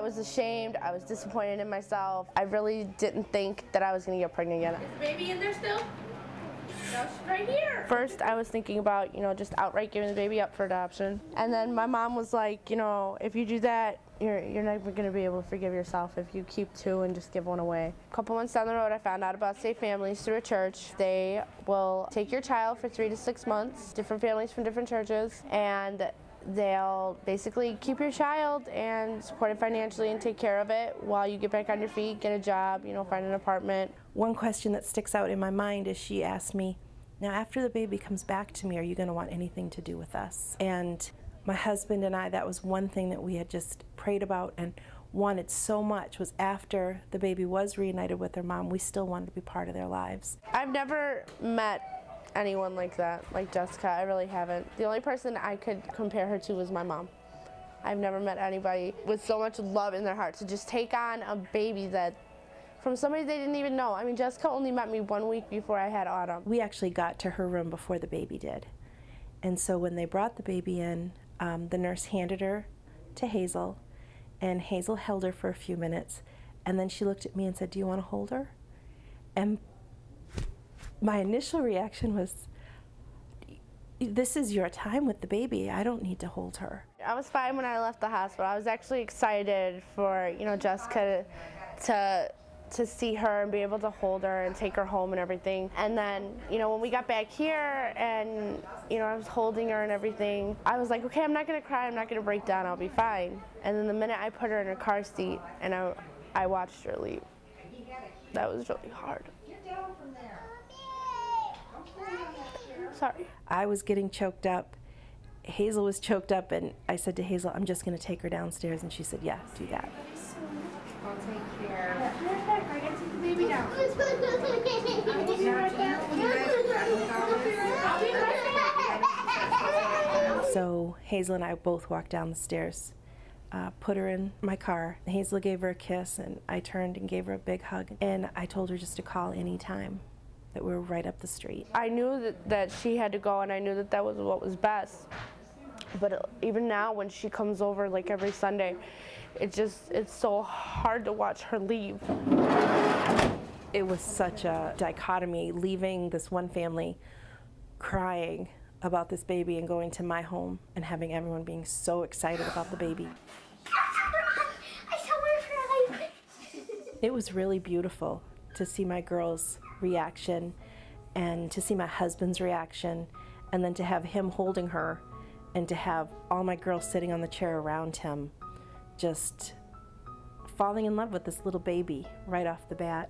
was ashamed, I was disappointed in myself. I really didn't think that I was going to get pregnant again. Is the baby in there still? No, she's right here. First, I was thinking about, just outright giving the baby up for adoption. And then my mom was like, if you do that, you're never going to be able to forgive yourself if you keep two and just give one away. A couple months down the road, I found out about Safe Families through a church. They will take your child for 3 to 6 months, different families from different churches, and they'll basically keep your child and support it financially and take care of it while you get back on your feet, get a job, find an apartment. One question that sticks out in my mind is she asked me, now after the baby comes back to me, are you going to want anything to do with us? And my husband and I, that was one thing that we had just prayed about and wanted so much, was after the baby was reunited with their mom, we still wanted to be part of their lives. I've never met anyone like that, like Jessica. I really haven't. The only person I could compare her to was my mom. I've never met anybody with so much love in their heart to just take on a baby that from somebody they didn't even know. I mean, Jessica only met me 1 week before I had Autumn. We actually got to her room before the baby did. And so when they brought the baby in, the nurse handed her to Hazel, and Hazel held her for a few minutes, and then she looked at me and said, "Do you want to hold her?" And my initial reaction was, this is your time with the baby. I don't need to hold her. I was fine when I left the hospital. I was actually excited for, Jessica to see her and be able to hold her and take her home and everything. And then, when we got back here and, I was holding her and everything, I was like, okay, I'm not going to cry. I'm not going to break down. I'll be fine. And then the minute I put her in her car seat and I watched her leave, that was really hard. Sorry. I was getting choked up. Hazel was choked up, and I said to Hazel, I'm just going to take her downstairs, and she said, yeah, do that. I'll take care. I gotta take the baby down. So Hazel and I both walked down the stairs, put her in my car. Hazel gave her a kiss, and I turned and gave her a big hug, and I told her just to call any time, that we were right up the street. I knew that she had to go, and I knew that was what was best. But even now, when she comes over like every Sunday, it's so hard to watch her leave. It was such a dichotomy, leaving this one family crying about this baby and going to my home and having everyone being so excited about the baby. It was really beautiful to see my girls' reaction and to see my husband's reaction, and then to have him holding her and to have all my girls sitting on the chair around him, just falling in love with this little baby right off the bat.